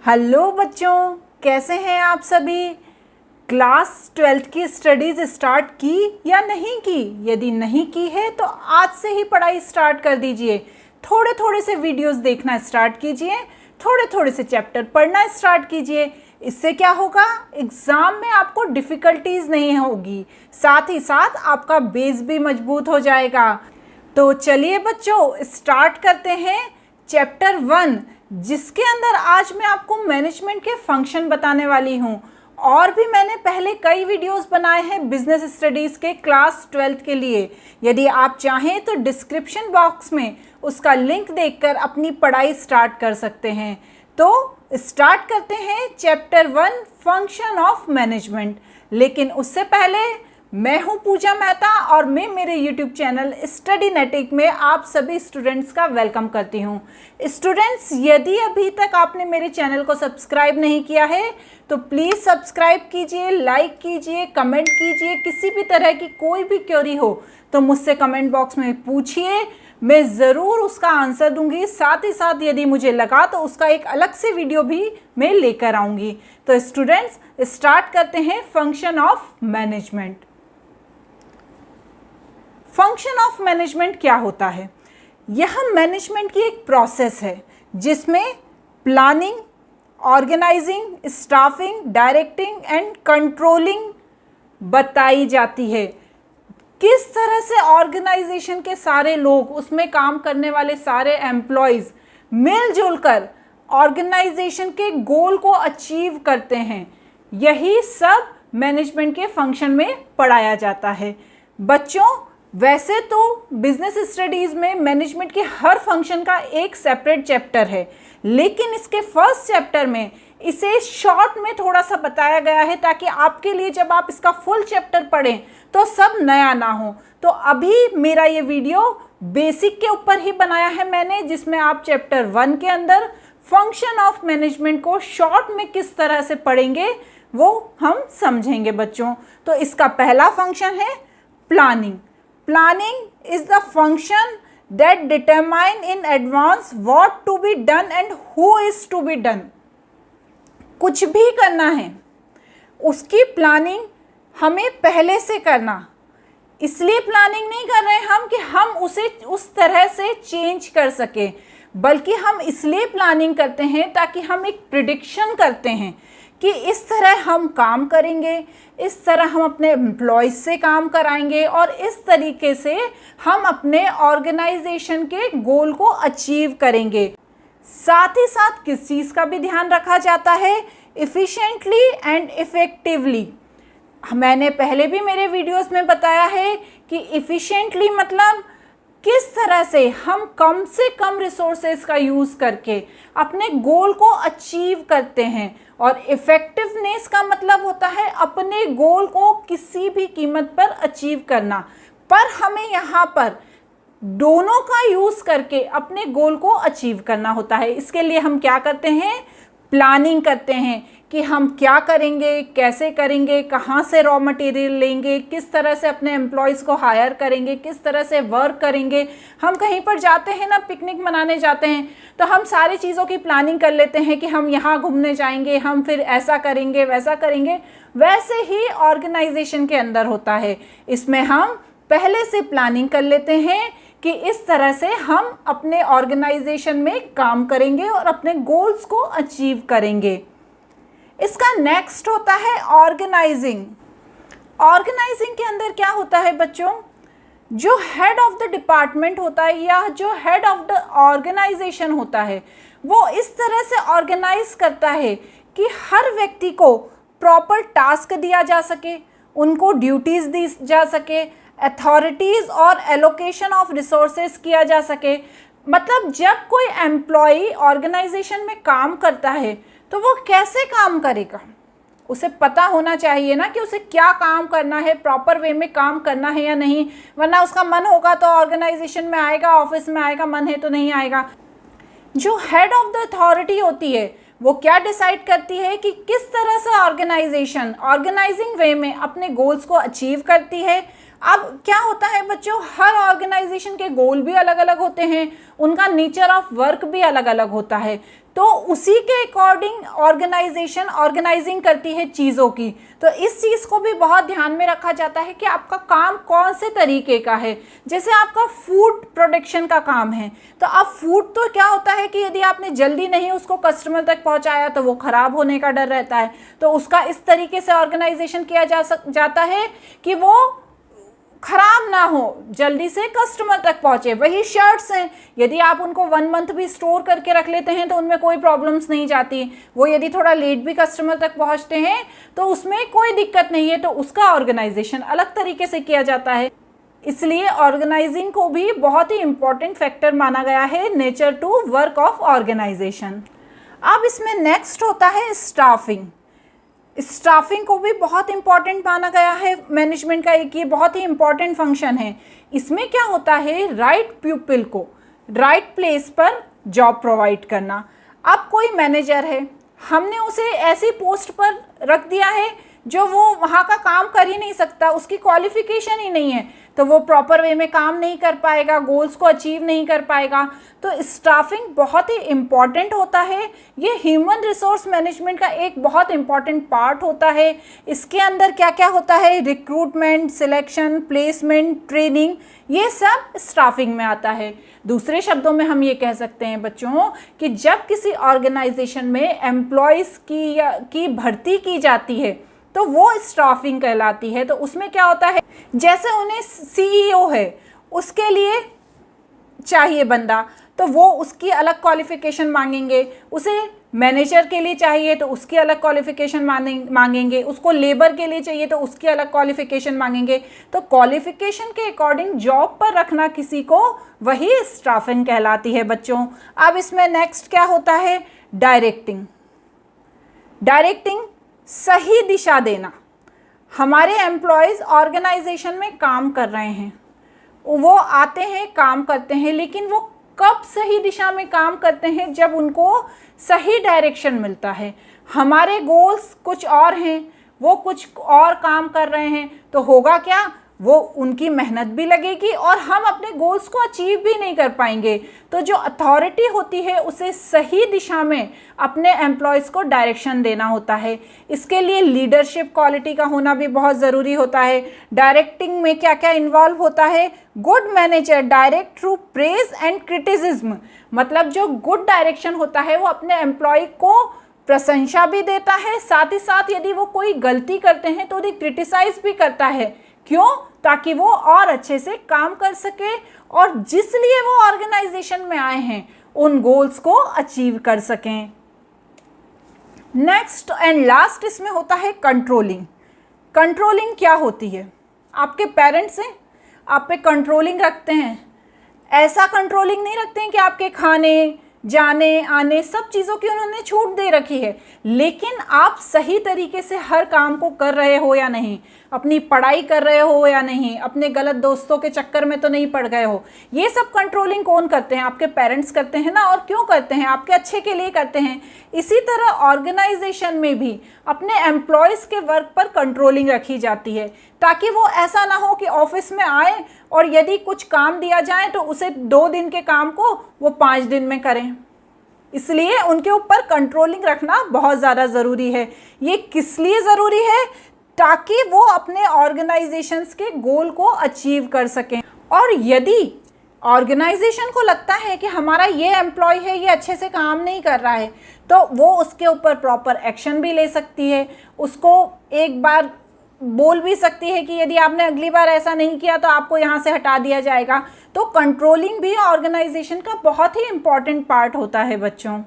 Hello बच्चों, कैसे हैं आप सभी। क्लास 12th की स्टडीज़ स्टार्ट की या नहीं की? यदि नहीं की है तो आज से ही पढ़ाई स्टार्ट कर दीजिए। थोड़े थोड़े से वीडियोस देखना स्टार्ट कीजिए, थोड़े थोड़े से चैप्टर पढ़ना स्टार्ट कीजिए। इससे क्या होगा, एग्ज़ाम में आपको डिफ़िकल्टीज़ नहीं होगी, साथ ही साथ आपका बेस भी मजबूत हो जाएगा। तो चलिए बच्चों, स्टार्ट करते हैं चैप्टर 1, जिसके अंदर आज मैं आपको मैनेजमेंट के फंक्शन बताने वाली हूँ। और भी मैंने पहले कई वीडियोस बनाए हैं बिजनेस स्टडीज़ के क्लास 12th के लिए। यदि आप चाहें तो डिस्क्रिप्शन बॉक्स में उसका लिंक देखकर अपनी पढ़ाई स्टार्ट कर सकते हैं। तो स्टार्ट करते हैं चैप्टर 1, फंक्शन ऑफ मैनेजमेंट। लेकिन उससे पहले मैं हूं पूजा मेहता और मैं मेरे YouTube चैनल स्टडी नेटिक में आप सभी स्टूडेंट्स का वेलकम करती हूं। स्टूडेंट्स, यदि अभी तक आपने मेरे चैनल को सब्सक्राइब नहीं किया है तो प्लीज़ सब्सक्राइब कीजिए, लाइक कीजिए, कमेंट कीजिए। किसी भी तरह की कोई भी क्वेरी हो तो मुझसे कमेंट बॉक्स में पूछिए, मैं ज़रूर उसका आंसर दूंगी। साथ ही साथ यदि मुझे लगा तो उसका एक अलग से वीडियो भी मैं लेकर आऊँगी। तो स्टूडेंट्स, स्टार्ट करते हैं function of management. Function of management क्या होता है? यह मैनेजमेंट की एक प्रोसेस है जिसमें planning, organising, staffing, directing and controlling बताई जाती है। किस तरह से ऑर्गेनाइजेशन के सारे लोग, उसमें काम करने वाले सारे एम्प्लॉयज़ मिलजुल कर ऑर्गेनाइजेशन के गोल को अचीव करते हैं, यही सब मैनेजमेंट के फंक्शन में पढ़ाया जाता है। बच्चों, वैसे तो बिजनेस स्टडीज़ में मैनेजमेंट के हर फंक्शन का एक सेपरेट चैप्टर है, लेकिन इसके फर्स्ट चैप्टर में इसे शॉर्ट में थोड़ा सा बताया गया है ताकि आपके लिए जब आप इसका फुल चैप्टर पढ़ें तो सब नया ना हो। तो अभी मेरा ये वीडियो बेसिक के ऊपर ही बनाया है मैंने, जिसमें आप चैप्टर 1 के अंदर फंक्शन ऑफ मैनेजमेंट को शॉर्ट में किस तरह से पढ़ेंगे वो हम समझेंगे बच्चों। तो इसका पहला फंक्शन है planning. Planning is the function that determine in advance what to be done and who is to be done। कुछ भी करना है उसकी प्लानिंग हमें पहले से करना। इसलिए प्लानिंग नहीं कर रहे हम कि हम उसे उस तरह से चेंज कर सके, बल्कि हम इसलिए प्लानिंग करते हैं ताकि हम एक प्रिडिक्शन करते हैं कि इस तरह हम काम करेंगे, इस तरह हम अपने एम्प्लॉयज़ से काम कराएंगे और इस तरीके से हम अपने ऑर्गेनाइजेशन के गोल को अचीव करेंगे। साथ ही साथ किस चीज़ का भी ध्यान रखा जाता है? इफ़िशिएंटली एंड इफ़ेक्टिवली। मैंने पहले भी मेरे वीडियोस में बताया है कि इफ़िशिएंटली मतलब किस तरह से हम कम से कम रिसोर्सेज का यूज़ करके अपने गोल को अचीव करते हैं, और इफ़ेक्टिवनेस का मतलब होता है अपने गोल को किसी भी कीमत पर अचीव करना। पर हमें यहाँ पर दोनों का यूज़ करके अपने गोल को अचीव करना होता है। इसके लिए हम क्या करते हैं? प्लानिंग करते हैं कि हम क्या करेंगे, कैसे करेंगे, कहाँ से रॉ मटेरियल लेंगे, किस तरह से अपने एम्प्लॉयज़ को हायर करेंगे, किस तरह से वर्क करेंगे। हम कहीं पर जाते हैं ना, पिकनिक मनाने जाते हैं, तो हम सारी चीज़ों की प्लानिंग कर लेते हैं कि हम यहाँ घूमने जाएंगे, हम फिर ऐसा करेंगे, वैसा करेंगे। वैसे ही ऑर्गेनाइजेशन के अंदर होता है, इसमें हम पहले से प्लानिंग कर लेते हैं कि इस तरह से हम अपने ऑर्गेनाइजेशन में काम करेंगे और अपने गोल्स को अचीव करेंगे। इसका नेक्स्ट होता है ऑर्गेनाइजिंग। ऑर्गेनाइजिंग के अंदर क्या होता है बच्चों? जो हेड ऑफ द डिपार्टमेंट होता है या जो हेड ऑफ द ऑर्गेनाइजेशन होता है, वो इस तरह से ऑर्गेनाइज करता है कि हर व्यक्ति को प्रॉपर टास्क दिया जा सके, उनको ड्यूटीज़ दी जा सके, अथॉरिटीज़ और एलोकेशन ऑफ रिसोर्सेज किया जा सके। मतलब जब कोई एम्प्लॉई ऑर्गेनाइजेशन में काम करता है तो वो कैसे काम करेगा, उसे पता होना चाहिए ना कि उसे क्या काम करना है, प्रॉपर वे में काम करना है या नहीं, वरना उसका मन होगा तो ऑर्गेनाइजेशन में आएगा, ऑफिस में आएगा, मन है तो नहीं आएगा। जो हेड ऑफ द अथॉरिटी होती है वो क्या डिसाइड करती है कि किस तरह से ऑर्गेनाइजेशन ऑर्गेनाइजिंग वे में अपने गोल्स को अचीव करती है, अब क्या होता है बच्चों, हर ऑर्गेनाइजेशन के गोल भी अलग अलग होते हैं, उनका नेचर ऑफ वर्क भी अलग अलग होता है, तो उसी के अकॉर्डिंग ऑर्गेनाइजेशन ऑर्गेनाइजिंग करती है चीज़ों की। तो इस चीज़ को भी बहुत ध्यान में रखा जाता है कि आपका काम कौन से तरीके का है। जैसे आपका फूड प्रोडक्शन का काम है, तो अब फूड तो क्या होता है कि यदि आपने जल्दी नहीं उसको कस्टमर तक पहुंचाया तो वो ख़राब होने का डर रहता है, तो उसका इस तरीके से ऑर्गेनाइजेशन किया जाता है कि वो खराब ना हो, जल्दी से कस्टमर तक पहुंचे। वही शर्ट्स हैं, यदि आप उनको 1 मंथ भी स्टोर करके रख लेते हैं तो उनमें कोई प्रॉब्लम्स नहीं जाती। वो यदि थोड़ा लेट भी कस्टमर तक पहुंचते हैं तो उसमें कोई दिक्कत नहीं है, तो उसका ऑर्गेनाइजेशन अलग तरीके से किया जाता है। इसलिए ऑर्गेनाइजिंग को भी बहुत ही इंपॉर्टेंट फैक्टर माना गया है nature to work of organisation. अब इसमें नेक्स्ट होता है स्टाफिंग। स्टाफिंग को भी बहुत इंपॉर्टेंट माना गया है मैनेजमेंट का, एक ये बहुत ही इंपॉर्टेंट फंक्शन है। इसमें क्या होता है, राइट पीपल को राइट प्लेस पर जॉब प्रोवाइड करना। अब कोई मैनेजर है, हमने उसे ऐसी पोस्ट पर रख दिया है जो वो वहाँ का काम कर ही नहीं सकता, उसकी क्वालिफिकेशन ही नहीं है, तो वो प्रॉपर वे में काम नहीं कर पाएगा, गोल्स को अचीव नहीं कर पाएगा। तो स्टाफिंग बहुत ही इम्पॉर्टेंट होता है, ये ह्यूमन रिसोर्स मैनेजमेंट का एक बहुत इम्पॉर्टेंट पार्ट होता है। इसके अंदर क्या क्या होता है, रिक्रूटमेंट, सिलेक्शन, प्लेसमेंट, ट्रेनिंग, ये सब स्टाफिंग में आता है। दूसरे शब्दों में हम ये कह सकते हैं बच्चों कि जब किसी ऑर्गेनाइजेशन में एम्प्लॉयज़ की भर्ती की जाती है तो वो स्टाफिंग कहलाती है। तो उसमें क्या होता है, जैसे उन्हें सीईओ है उसके लिए चाहिए बंदा, तो वो उसकी अलग क्वालिफिकेशन मांगेंगे, उसे मैनेजर के लिए चाहिए तो उसकी अलग क्वालिफिकेशन मांगेंगे, उसको लेबर के लिए चाहिए तो उसकी अलग क्वालिफिकेशन मांगेंगे। तो क्वालिफिकेशन के अकॉर्डिंग जॉब पर रखना किसी को, वही स्टाफिंग कहलाती है बच्चों। अब इसमें नेक्स्ट क्या होता है, डायरेक्टिंग। डायरेक्टिंग सही दिशा देना। हमारे एम्प्लॉयज़ ऑर्गेनाइजेशन में काम कर रहे हैं, वो आते हैं काम करते हैं, लेकिन वो कब सही दिशा में काम करते हैं, जब उनको सही डायरेक्शन मिलता है। हमारे गोल्स कुछ और हैं, वो कुछ और काम कर रहे हैं, तो होगा क्या, वो उनकी मेहनत भी लगेगी और हम अपने गोल्स को अचीव भी नहीं कर पाएंगे। तो जो अथॉरिटी होती है उसे सही दिशा में अपने एम्प्लॉयज़ को डायरेक्शन देना होता है। इसके लिए लीडरशिप क्वालिटी का होना भी बहुत ज़रूरी होता है। डायरेक्टिंग में क्या क्या इन्वॉल्व होता है, good manager direct through praise and criticism, मतलब जो गुड डायरेक्शन होता है वो अपने एम्प्लॉय को प्रशंसा भी देता है, साथ ही साथ यदि वो कोई गलती करते हैं तो उन्हें क्रिटिसाइज भी करता है। क्यों, ताकि वो और अच्छे से काम कर सके और जिस लिए वो ऑर्गेनाइजेशन में आए हैं उन गोल्स को अचीव कर सकें। नेक्स्ट एंड लास्ट इसमें होता है कंट्रोलिंग। कंट्रोलिंग क्या होती है, आपके पेरेंट्स हैं, आप पे कंट्रोलिंग रखते हैं। ऐसा कंट्रोलिंग नहीं रखते हैं कि आपके खाने जाने आने सब चीज़ों की उन्होंने छूट दे रखी है, लेकिन आप सही तरीके से हर काम को कर रहे हो या नहीं, अपनी पढ़ाई कर रहे हो या नहीं, अपने गलत दोस्तों के चक्कर में तो नहीं पड़ गए हो। ये सब कंट्रोलिंग कौन करते हैं, आपके पेरेंट्स करते हैं ना। और क्यों करते हैं, आपके अच्छे के लिए करते हैं। इसी तरह ऑर्गेनाइजेशन में भी अपने एम्प्लॉयज़ के वर्क पर कंट्रोलिंग रखी जाती है, ताकि वो ऐसा ना हो कि ऑफिस में आए और यदि कुछ काम दिया जाए तो उसे 2 दिन के काम को वो 5 दिन में करें। इसलिए उनके ऊपर कंट्रोलिंग रखना बहुत ज़्यादा ज़रूरी है। ये किस लिए ज़रूरी है, ताकि वो अपने ऑर्गेनाइजेशंस के गोल को अचीव कर सकें। और यदि ऑर्गेनाइजेशन को लगता है कि हमारा ये एम्प्लॉय है ये अच्छे से काम नहीं कर रहा है, तो वो उसके ऊपर प्रॉपर एक्शन भी ले सकती है, उसको एक बार बोल भी सकती है कि यदि आपने अगली बार ऐसा नहीं किया तो आपको यहाँ से हटा दिया जाएगा। तो कंट्रोलिंग भी ऑर्गेनाइजेशन का बहुत ही इम्पॉर्टेंट पार्ट होता है बच्चों।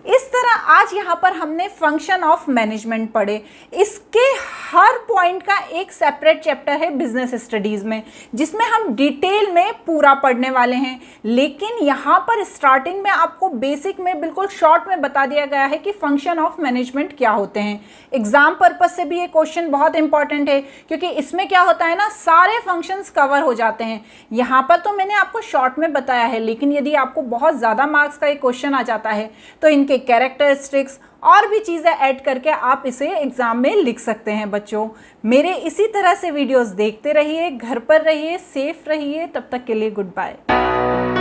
इस तरह आज यहाँ पर हमने फंक्शन ऑफ मैनेजमेंट पढ़े। इसके हर पॉइंट का एक सेपरेट चैप्टर है बिजनेस स्टडीज़ में, जिसमें हम डिटेल में पूरा पढ़ने वाले हैं। लेकिन यहाँ पर स्टार्टिंग में आपको बेसिक में बिल्कुल शॉर्ट में बता दिया गया है कि फंक्शन ऑफ मैनेजमेंट क्या होते हैं। एग्जाम पर्पज से भी ये क्वेश्चन बहुत इंपॉर्टेंट है, क्योंकि इसमें क्या होता है ना, सारे फंक्शंस कवर हो जाते हैं। यहाँ पर तो मैंने आपको शॉर्ट में बताया है, लेकिन यदि आपको बहुत ज़्यादा मार्क्स का एक क्वेश्चन आ जाता है तो इनके इनके कैरेक्टरिस्टिक्स और भी चीज़ें ऐड करके आप इसे एग्ज़ाम में लिख सकते हैं बच्चों। मेरे इसी तरह से वीडियोस देखते रहिए, घर पर रहिए, सेफ रहिए, तब तक के लिए गुड बाय।